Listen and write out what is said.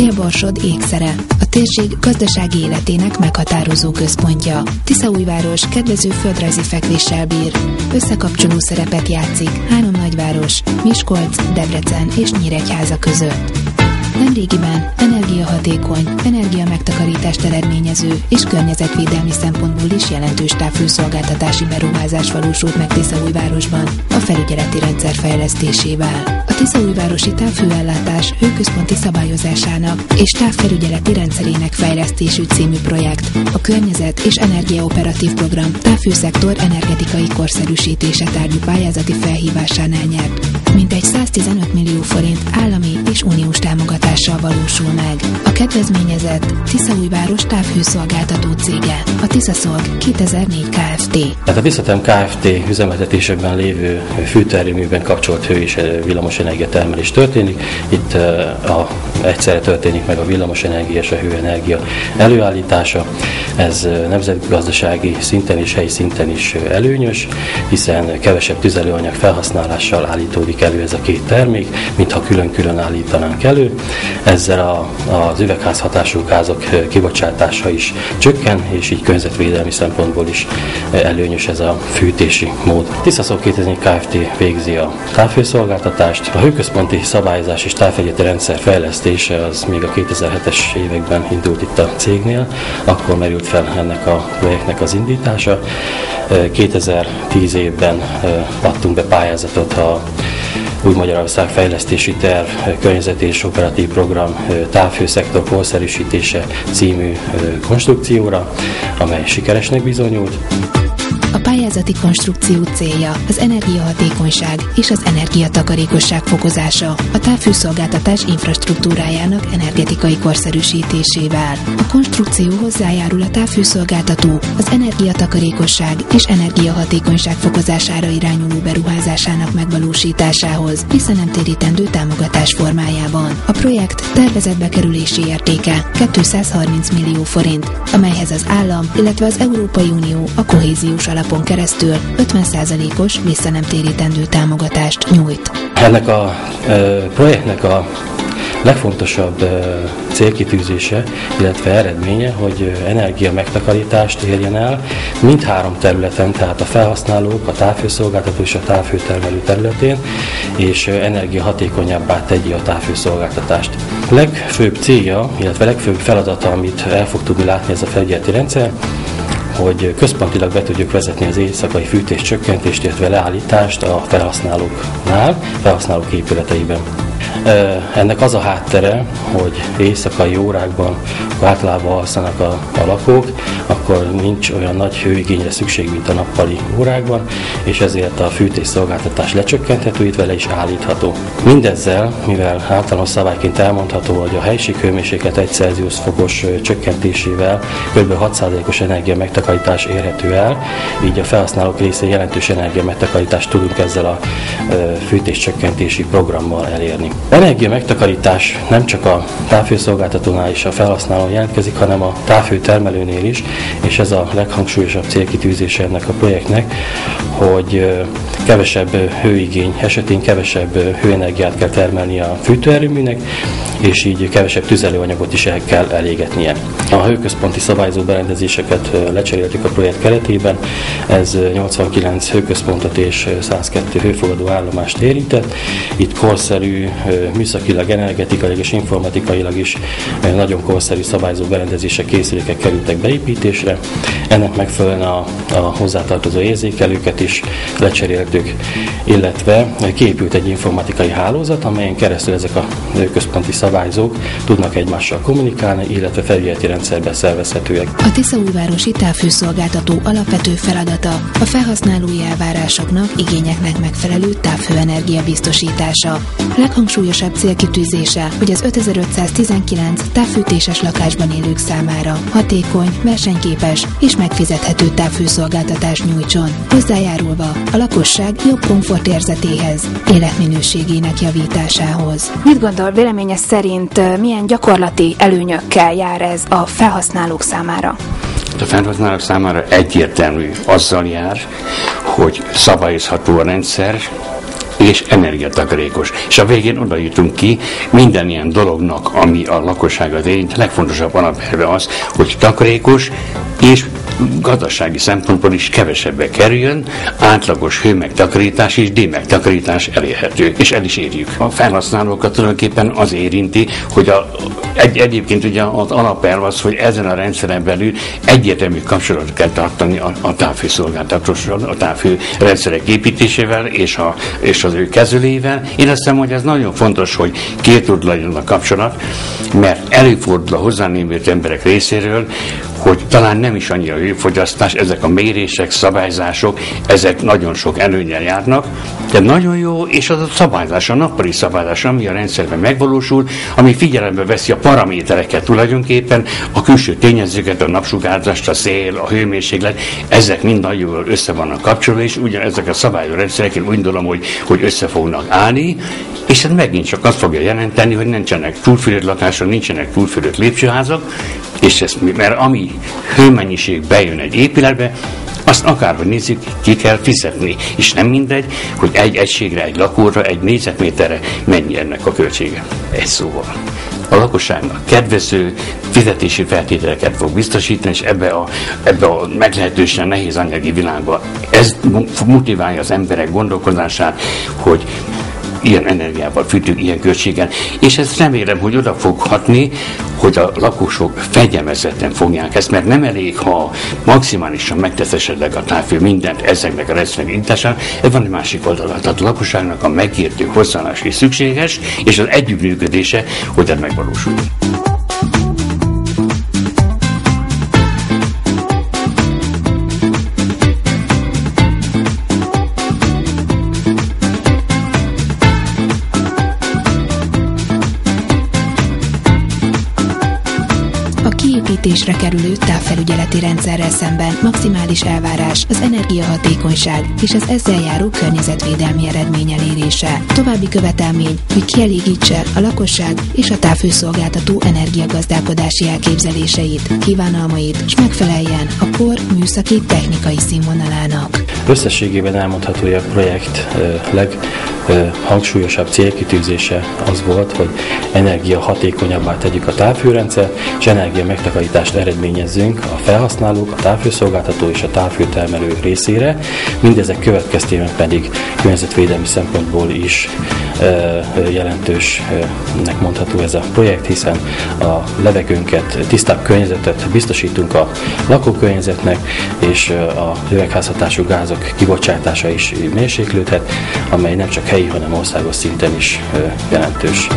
Dél-Borsod ékszere, a térség gazdasági életének meghatározó központja. Tiszaújváros kedvező földrajzi fekvéssel bír. Összekapcsoló szerepet játszik 3 nagyváros, Miskolc, Debrecen és Nyíregyháza között. Nemrégiben energiahatékony, energiamegtakarítást eredményező és környezetvédelmi szempontból is jelentős távhőszolgáltatási beruházás valósult meg Tiszaújvárosban a felügyeleti rendszer fejlesztésével. A Tiszaújvárosi távhőellátás hőközponti szabályozásának és távfelügyeleti rendszerének fejlesztésű című projekt a környezet és energiaoperatív program távhőszektor energetikai korszerűsítése tárgyú pályázati felhívásánál nyert. Mintegy 115 millió forint állami és uniós támogatással valósul meg. A kedvezményezett Tiszaújváros távhőszolgáltató cége, a Tiszaszolg 2004 Kft. A Tiszatem Kft. Üzemeltetésekben lévő fűtőerőműben kapcsolt hő és villamosenergia termelés történik. Itt egyszerre történik meg a villamosenergia és a hőenergia előállítása. Ez nemzetgazdasági szinten és helyi szinten is előnyös, hiszen kevesebb tüzelőanyag felhasználással állítódik elő ez a két termék, mintha külön-külön állítanánk elő. Ezzel az üvegházhatású gázok kibocsátása is csökken, és így környezetvédelmi szempontból is előnyös ez a fűtési mód. Tiszaszolg 2004 Kft. Végzi a távhőszolgáltatást. A hőközponti szabályozás és távfelügyeleti rendszer fejlesztése az még a 2007-es években indult itt a cégnél, akkor merült fel ennek a projektnek az indítása. 2010 évben adtunk be pályázatot a Új Magyarország Fejlesztési Terv Környezeti és Operatív Program Távhőszektor korszerűsítése című konstrukcióra, amely sikeresnek bizonyult. A pályázati konstrukció célja az energiahatékonyság és az energiatakarékosság fokozása a távhőszolgáltatás infrastruktúrájának energetikai korszerűsítésével. A konstrukció hozzájárul a távhőszolgáltató az energiatakarékosság és energiahatékonyság fokozására irányuló beruházásának megvalósításához visszanemtérítendő támogatás formájában. A projekt tervezett bekerülési értéke 230 millió forint, amelyhez az állam, illetve az Európai Unió a kohéziós alapon keresztül 50%-os visszanemtérítendő támogatást nyújt. Ennek a projektnek a legfontosabb célkitűzése, illetve eredménye, hogy energia megtakarítást érjen el mindhárom területen, tehát a felhasználók, a távhőszolgáltató és a távhőtermelő területén, és energiahatékonyabbá tegye a távhőszolgáltatást. Legfőbb célja, illetve legfőbb feladata, amit el fog tudni látni ez a felügyeleti rendszer, hogy központilag be tudjuk vezetni az éjszakai fűtés csökkentést, illetve leállítást a felhasználók épületeiben. Ennek az a háttere, hogy éjszakai órákban általában alszanak a lakók, akkor nincs olyan nagy hőigényre szükség, mint a nappali órákban, és ezért a fűtésszolgáltatás lecsökkenthető, illetve le is állítható. Mindezzel, mivel általános szabályként elmondható, hogy a helyiséghőmérséklet 1 Celsius fokos csökkentésével kb. 6%-os energia megtakarítás érhető el, így a felhasználók részén jelentős energia megtakarítást tudunk ezzel a fűtéscsökkentési programmal elérni. Energia megtakarítás nem csak a távhőszolgáltatónál és a felhasználón jelentkezik, hanem a távhőtermelőnél is, és ez a leghangsúlyosabb célkitűzése ennek a projektnek, hogy kevesebb hőigény esetén kevesebb hőenergiát kell termelni a fűtőerőműnek, és így kevesebb tüzelőanyagot is el kell elégetnie. A hőközponti szabályozó berendezéseket lecseréltük a projekt keretében, ez 89 hőközpontot és 102 hőfogadó állomást érintett. Itt korszerű, műszakilag, energetikailag és informatikailag is nagyon korszerű szabályozó berendezések, készülékek kerültek beépítésre. Ennek megfelelően a hozzátartozó érzékelőket is lecseréltük, illetve kiépült egy informatikai hálózat, amelyen keresztül ezek a központi szabályzók tudnak egymással kommunikálni, illetve felügyeleti rendszerbe szervezhetőek. A Tiszaújvárosi távhőszolgáltató alapvető feladata a felhasználói elvárásoknak, igényeknek megfelelő távhőenergia biztosítása. Leghangsúlyosabb célkitűzése, hogy az 5519 távfűtéses lakásban élők számára hatékony, versenyképes és megfizethető távhőszolgáltatást nyújtson, hozzájárulva a lakosság jobb komfortérzetéhez, életminőségének javításához. Mit gondol, véleménye szerint milyen gyakorlati előnyökkel jár ez a felhasználók számára? A felhasználók számára egyértelmű, azzal jár, hogy szabályozható a rendszer, és energiatakarékos. És a végén oda jutunk ki, minden ilyen dolognak, ami a lakosságot érint, legfontosabb alapelve az, hogy takarékos és gazdasági szempontból is kevesebbe kerüljön, átlagos hőmegtakarítás és díjmegtakarítás elérhető, és el is érjük. A felhasználókat tulajdonképpen az érinti, hogy egyébként ugye az alapelv az, hogy ezen a rendszeren belül egyértelmű kapcsolatot kell tartani a távfőszolgáltatósról, a távfő rendszerek építésével és az ő kezelőjével. Én azt hiszem, hogy ez nagyon fontos, hogy két legyen a kapcsolat, mert előfordul a hozzánémült emberek részéről, hogy talán nem is annyira hőfogyasztás, ezek a mérések, szabályzások, ezek nagyon sok előnnyel járnak, de nagyon jó, és az a szabályzás, a nappali szabályzás, ami a rendszerben megvalósul, ami figyelembe veszi a paramétereket tulajdonképpen, a külső tényezőket, a napsugárzást, a szél, a hőmérséklet, ezek mind nagyon jól össze vannak kapcsolva, és ugyan ezek a szabályozó rendszerek, én úgy gondolom, hogy össze fognak állni, és ez megint csak azt fogja jelenteni, hogy nincsenek túlfűtött lakások, nincsenek túlfűtött lépcsőházak, és mert ami hőmennyiség bejön egy épületbe, azt akárhogy nézzük, ki kell fizetni. És nem mindegy, hogy egy egységre, egy lakóra, egy négyzetméterre mennyi ennek a költsége. Egy szóval. A lakosságnak kedvező fizetési feltételeket fog biztosítani, és ebbe a meglehetősen nehéz anyagi világban ez motiválja az emberek gondolkodását, hogy ilyen energiával fűtünk, ilyen költséggel, és ezt remélem, hogy oda fog hatni, hogy a lakosok fegyelmezetten fogják ezt, mert nem elég, ha maximálisan megtesz esetleg a távfő mindent ezeknek a rendszernek indításán, ez van egy másik oldala. Tehát a lakosságnak a megértő hozzáállás is szükséges, és az együttműködése, hogy ez megvalósuljon. Építésre kerülő távfelügyeleti rendszerrel szemben maximális elvárás az energiahatékonyság és az ezzel járó környezetvédelmi eredmény elérése. További követelmény, hogy kielégítse a lakosság és a távfőszolgáltató energiagazdálkodási elképzeléseit, kívánalmait, és megfeleljen a kor műszaki technikai színvonalának. Összességében elmondható, hogy a projekt leghangsúlyosabb célkitűzése az volt, hogy energiahatékonyabbá tegyük a távfőrendszert, és energia megtakarítást eredményezzünk a felhasználók, a távfőszolgáltató és a távfőtermelő részére. Mindezek következtében pedig környezetvédelmi szempontból is jelentősnek mondható ez a projekt, hiszen a levegőnket, tisztább környezetet biztosítunk a lakókörnyezetnek, és a üvegházhatású gázok kibocsátása is mérséklődhet, amely nem csak helyi, hanem országos szinten is jelentős.